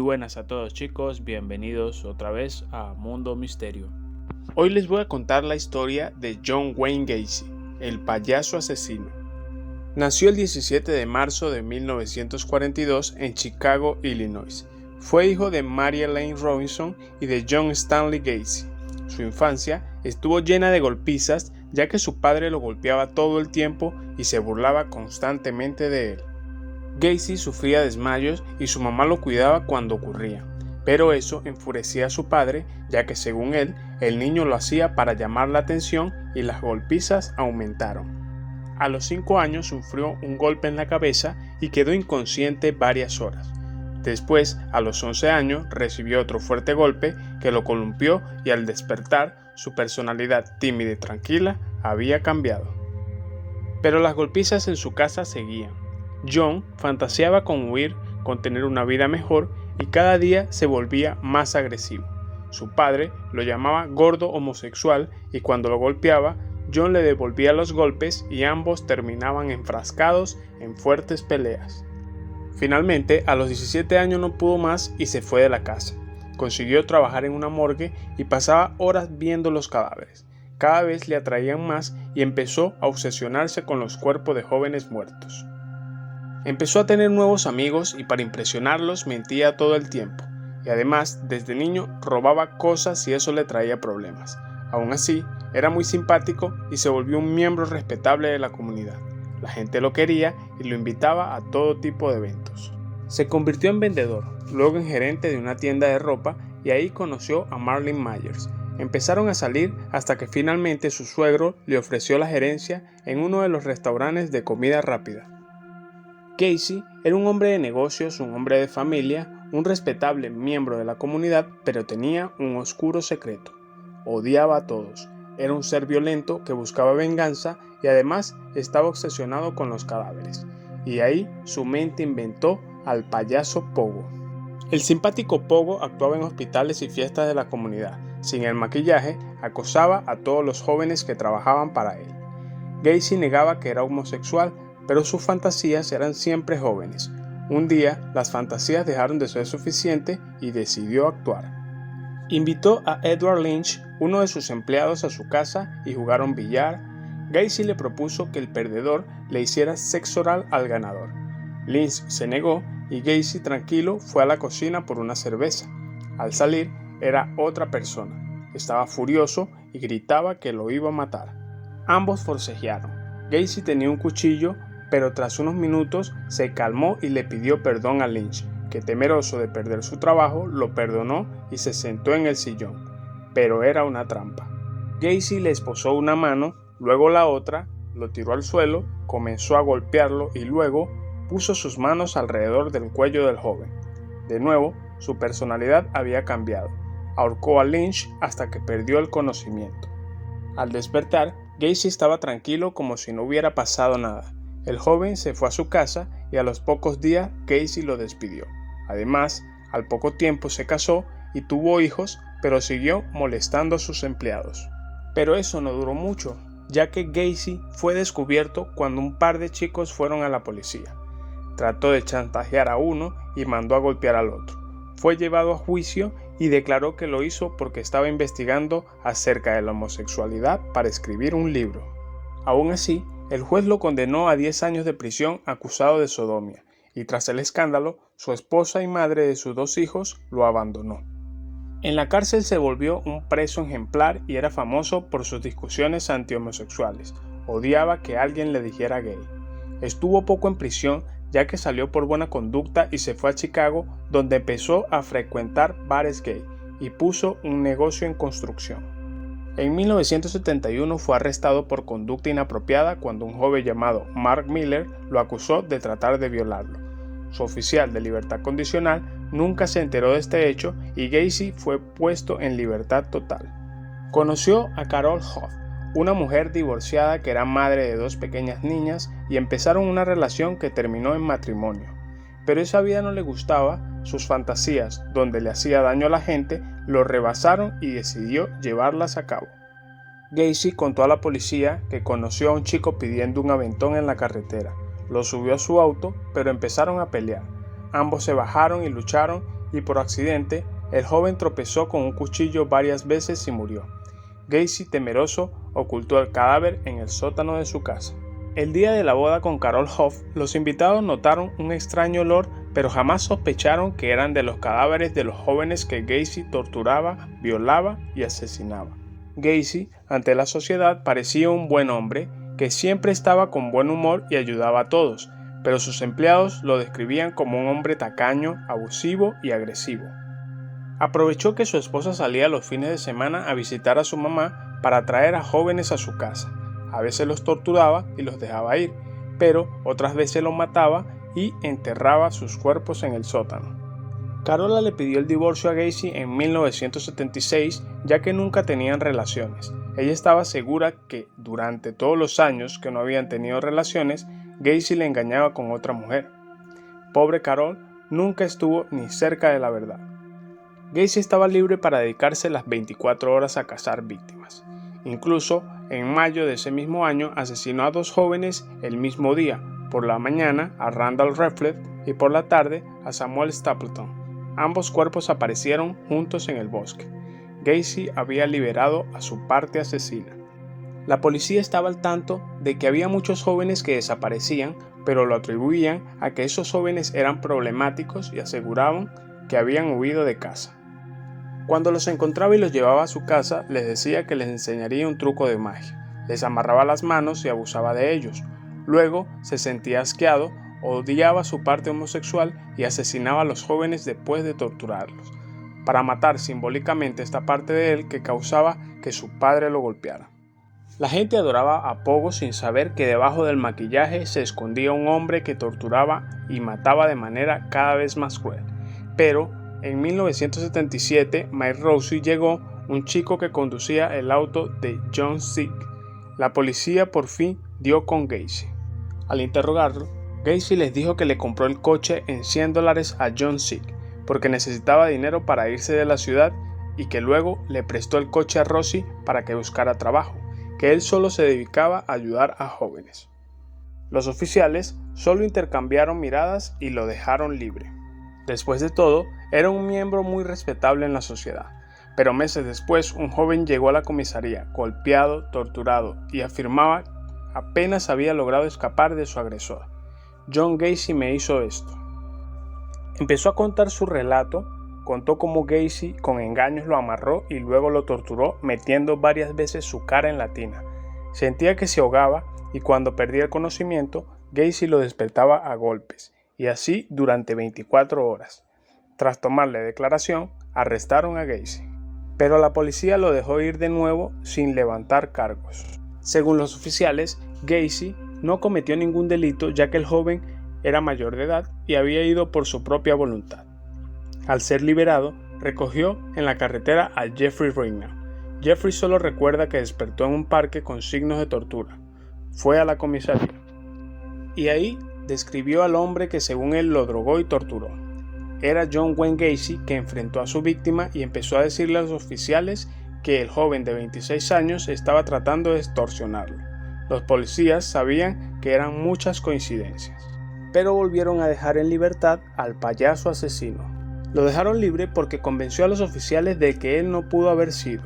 Muy buenas a todos chicos, bienvenidos otra vez a Mundo Misterio. Hoy les voy a contar la historia de John Wayne Gacy, el payaso asesino. Nació el 17 de marzo de 1942 en Chicago, Illinois. Fue hijo de Mary Elaine Robinson y de John Stanley Gacy. Su infancia estuvo llena de golpizas, ya que su padre lo golpeaba todo el tiempo y se burlaba constantemente de él. Gacy sufría desmayos y su mamá lo cuidaba cuando ocurría, pero eso enfurecía a su padre, ya que según él, el niño lo hacía para llamar la atención y las golpizas aumentaron. A los 5 años sufrió un golpe en la cabeza y quedó inconsciente varias horas. Después, a los 11 años, recibió otro fuerte golpe que lo columpió y al despertar, su personalidad tímida y tranquila había cambiado. Pero las golpizas en su casa seguían. John fantaseaba con huir, con tener una vida mejor y cada día se volvía más agresivo. Su padre lo llamaba gordo homosexual y cuando lo golpeaba, John le devolvía los golpes y ambos terminaban enfrascados en fuertes peleas. Finalmente, a los 17 años no pudo más y se fue de la casa. Consiguió trabajar en una morgue y pasaba horas viendo los cadáveres. Cada vez le atraían más y empezó a obsesionarse con los cuerpos de jóvenes muertos. Empezó a tener nuevos amigos y para impresionarlos mentía todo el tiempo, y además desde niño robaba cosas y eso le traía problemas. Aún así, era muy simpático y se volvió un miembro respetable de la comunidad. La gente lo quería y lo invitaba a todo tipo de eventos. Se convirtió en vendedor, luego en gerente de una tienda de ropa y ahí conoció a Marlene Myers. Empezaron a salir hasta que finalmente su suegro le ofreció la gerencia en uno de los restaurantes de comida rápida. Gacy era un hombre de negocios, un hombre de familia, un respetable miembro de la comunidad, pero tenía un oscuro secreto. Odiaba a todos. Era un ser violento que buscaba venganza y además estaba obsesionado con los cadáveres. Y ahí su mente inventó al payaso Pogo. El simpático Pogo actuaba en hospitales y fiestas de la comunidad. Sin el maquillaje, acosaba a todos los jóvenes que trabajaban para él. Gacy negaba que era homosexual, pero sus fantasías eran siempre jóvenes. Un día, las fantasías dejaron de ser suficientes y decidió actuar. Invitó a Edward Lynch, uno de sus empleados, a su casa y jugaron billar. Gacy le propuso que el perdedor le hiciera sexo oral al ganador. Lynch se negó y Gacy, tranquilo, fue a la cocina por una cerveza. Al salir, era otra persona. Estaba furioso y gritaba que lo iba a matar. Ambos forcejearon. Gacy tenía un cuchillo, pero tras unos minutos se calmó y le pidió perdón a Lynch, que temeroso de perder su trabajo, lo perdonó y se sentó en el sillón. Pero era una trampa. Gacy le esposó una mano, luego la otra, lo tiró al suelo, comenzó a golpearlo y luego puso sus manos alrededor del cuello del joven. De nuevo, su personalidad había cambiado. Ahorcó a Lynch hasta que perdió el conocimiento. Al despertar, Gacy estaba tranquilo como si no hubiera pasado nada. El joven se fue a su casa y a los pocos días Gacy lo despidió. Además, al poco tiempo se casó y tuvo hijos, pero siguió molestando a sus empleados. Pero eso no duró mucho, ya que Gacy fue descubierto cuando un par de chicos fueron a la policía. Trató de chantajear a uno y mandó a golpear al otro. Fue llevado a juicio y declaró que lo hizo porque estaba investigando acerca de la homosexualidad para escribir un libro. Aún así, el juez lo condenó a 10 años de prisión acusado de sodomía, y tras el escándalo, su esposa y madre de sus 2 hijos lo abandonó. En la cárcel se volvió un preso ejemplar y era famoso por sus discusiones anti-homosexuales. Odiaba que alguien le dijera gay. Estuvo poco en prisión ya que salió por buena conducta y se fue a Chicago, donde empezó a frecuentar bares gay y puso un negocio en construcción. En 1971 fue arrestado por conducta inapropiada cuando un joven llamado Mark Miller lo acusó de tratar de violarlo. Su oficial de libertad condicional nunca se enteró de este hecho y Gacy fue puesto en libertad total. Conoció a Carol Hoff, una mujer divorciada que era madre de 2 pequeñas niñas y empezaron una relación que terminó en matrimonio. Pero esa vida no le gustaba, sus fantasías, donde le hacía daño a la gente, lo rebasaron y decidió llevarlas a cabo. Gacy contó a la policía que conoció a un chico pidiendo un aventón en la carretera. Lo subió a su auto, pero empezaron a pelear. Ambos se bajaron y lucharon y por accidente el joven tropezó con un cuchillo varias veces y murió. Gacy, temeroso, ocultó el cadáver en el sótano de su casa. El día de la boda con Carol Hoff, los invitados notaron un extraño olor, pero jamás sospecharon que eran de los cadáveres de los jóvenes que Gacy torturaba, violaba y asesinaba. Gacy, ante la sociedad, parecía un buen hombre, que siempre estaba con buen humor y ayudaba a todos, pero sus empleados lo describían como un hombre tacaño, abusivo y agresivo. Aprovechó que su esposa salía los fines de semana a visitar a su mamá para atraer a jóvenes a su casa. A veces los torturaba y los dejaba ir, pero otras veces los mataba y enterraba sus cuerpos en el sótano. Carola le pidió el divorcio a Gacy en 1976, ya que nunca tenían relaciones. Ella estaba segura que durante todos los años que no habían tenido relaciones, Gacy le engañaba con otra mujer. Pobre Carol nunca estuvo ni cerca de la verdad. Gacy estaba libre para dedicarse las 24 horas a cazar víctimas. Incluso, en mayo de ese mismo año, asesinó a 2 jóvenes el mismo día, por la mañana a Randall Reflet y por la tarde a Samuel Stapleton. Ambos cuerpos aparecieron juntos en el bosque. Gacy había liberado a su parte asesina. La policía estaba al tanto de que había muchos jóvenes que desaparecían, pero lo atribuían a que esos jóvenes eran problemáticos y aseguraban que habían huido de casa. Cuando los encontraba y los llevaba a su casa, les decía que les enseñaría un truco de magia. Les amarraba las manos y abusaba de ellos. Luego se sentía asqueado, odiaba su parte homosexual y asesinaba a los jóvenes después de torturarlos, para matar simbólicamente esta parte de él que causaba que su padre lo golpeara. La gente adoraba a Pogo sin saber que debajo del maquillaje se escondía un hombre que torturaba y mataba de manera cada vez más cruel. Pero en 1977, Mike Rousey llegó, un chico que conducía el auto de John Sick. La policía por fin dio con Gacy. Al interrogarlo, Gacy les dijo que le compró el coche en $100 a John Sick porque necesitaba dinero para irse de la ciudad y que luego le prestó el coche a Rosie para que buscara trabajo, que él solo se dedicaba a ayudar a jóvenes. Los oficiales solo intercambiaron miradas y lo dejaron libre. Después de todo, era un miembro muy respetable en la sociedad, pero meses después un joven llegó a la comisaría, golpeado, torturado, y afirmaba apenas había logrado escapar de su agresor. John Gacy me hizo esto. Empezó a contar su relato, contó cómo Gacy con engaños lo amarró y luego lo torturó metiendo varias veces su cara en la tina. Sentía que se ahogaba y cuando perdía el conocimiento, Gacy lo despertaba a golpes, y así durante 24 horas. Tras tomarle declaración, arrestaron a Gacy, pero la policía lo dejó ir de nuevo sin levantar cargos. Según los oficiales, Gacy no cometió ningún delito ya que el joven era mayor de edad y había ido por su propia voluntad. Al ser liberado, recogió en la carretera a Jeffrey Rignall. Jeffrey solo recuerda que despertó en un parque con signos de tortura. Fue a la comisaría y ahí describió al hombre que según él lo drogó y torturó. Era John Wayne Gacy, que enfrentó a su víctima y empezó a decirle a los oficiales que el joven de 26 años estaba tratando de extorsionarlo. Los policías sabían que eran muchas coincidencias, pero volvieron a dejar en libertad al payaso asesino. Lo dejaron libre porque convenció a los oficiales de que él no pudo haber sido.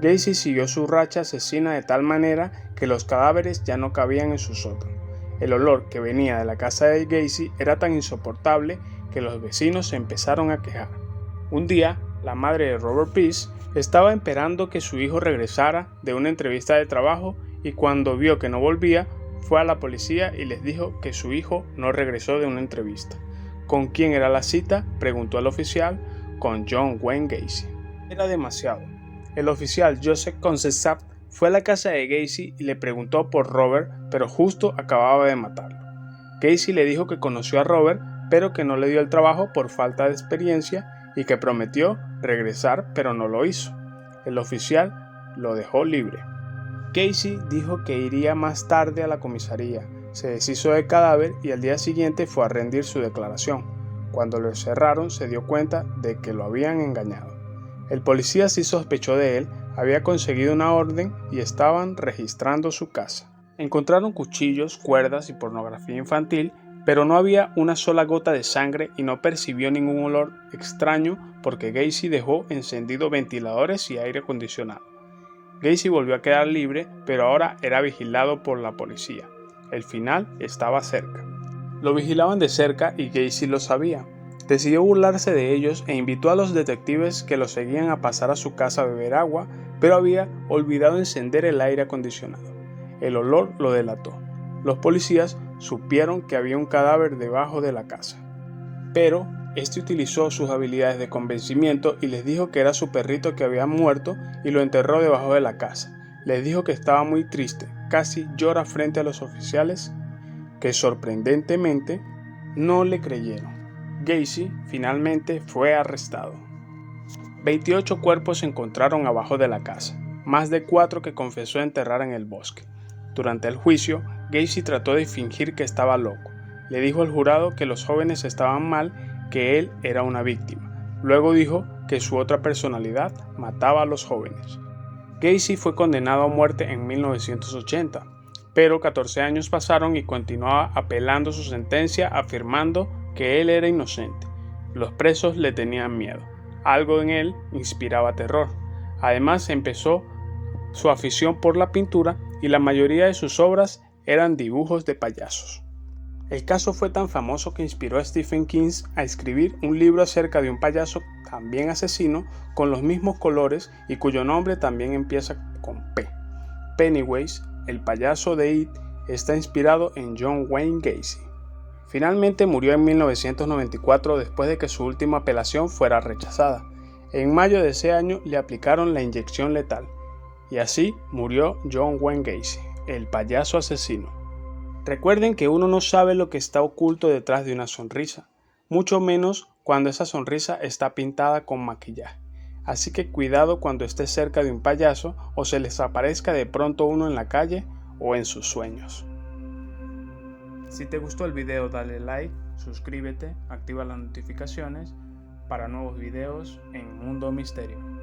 Gacy siguió su racha asesina de tal manera que los cadáveres ya no cabían en su sótano. El olor que venía de la casa de Gacy era tan insoportable que los vecinos se empezaron a quejar. Un día, la madre de Robert Peace estaba esperando que su hijo regresara de una entrevista de trabajo y cuando vio que no volvía, fue a la policía y les dijo que su hijo no regresó de una entrevista. ¿Con quién era la cita?, preguntó el oficial. Con John Wayne Gacy. Era demasiado. El oficial Joseph Consensap fue a la casa de Gacy y le preguntó por Robert, pero justo acababa de matarlo. Gacy le dijo que conoció a Robert, pero que no le dio el trabajo por falta de experiencia y que prometió regresar, pero no lo hizo. El oficial lo dejó libre. Gacy dijo que iría más tarde a la comisaría, se deshizo del cadáver y al día siguiente fue a rendir su declaración. Cuando lo encerraron se dio cuenta de que lo habían engañado. El policía sí sospechó de él, había conseguido una orden y estaban registrando su casa. Encontraron cuchillos, cuerdas y pornografía infantil, pero no había una sola gota de sangre y no percibió ningún olor extraño porque Gacy dejó encendidos ventiladores y aire acondicionado. Gacy volvió a quedar libre, pero ahora era vigilado por la policía. El final estaba cerca. Lo vigilaban de cerca y Gacy lo sabía. Decidió burlarse de ellos e invitó a los detectives que lo seguían a pasar a su casa a beber agua, pero había olvidado encender el aire acondicionado. El olor lo delató. Los policías supieron que había un cadáver debajo de la casa. Pero este utilizó sus habilidades de convencimiento y les dijo que era su perrito que había muerto y lo enterró debajo de la casa. Les dijo que estaba muy triste, casi llora frente a los oficiales, que sorprendentemente no le creyeron. Gacy finalmente fue arrestado. 28 cuerpos se encontraron abajo de la casa, más de 4 que confesó enterrar en el bosque. Durante el juicio, Gacy trató de fingir que estaba loco. Le dijo al jurado que los jóvenes estaban mal, que él era una víctima. Luego dijo que su otra personalidad mataba a los jóvenes. Gacy fue condenado a muerte en 1980, pero 14 años pasaron y continuaba apelando su sentencia afirmando que él era inocente. Los presos le tenían miedo. Algo en él inspiraba terror. Además empezó su afición por la pintura y la mayoría de sus obras eran dibujos de payasos. El caso fue tan famoso que inspiró a Stephen King a escribir un libro acerca de un payaso también asesino con los mismos colores y cuyo nombre también empieza con P. Pennywise, el payaso de It, está inspirado en John Wayne Gacy. Finalmente murió en 1994 después de que su última apelación fuera rechazada. En mayo de ese año le aplicaron la inyección letal. Y así murió John Wayne Gacy, el payaso asesino. Recuerden que uno no sabe lo que está oculto detrás de una sonrisa, mucho menos cuando esa sonrisa está pintada con maquillaje. Así que cuidado cuando esté cerca de un payaso o se les aparezca de pronto uno en la calle o en sus sueños. Si te gustó el video, dale like, suscríbete, activa las notificaciones para nuevos videos en Mundo Misterio.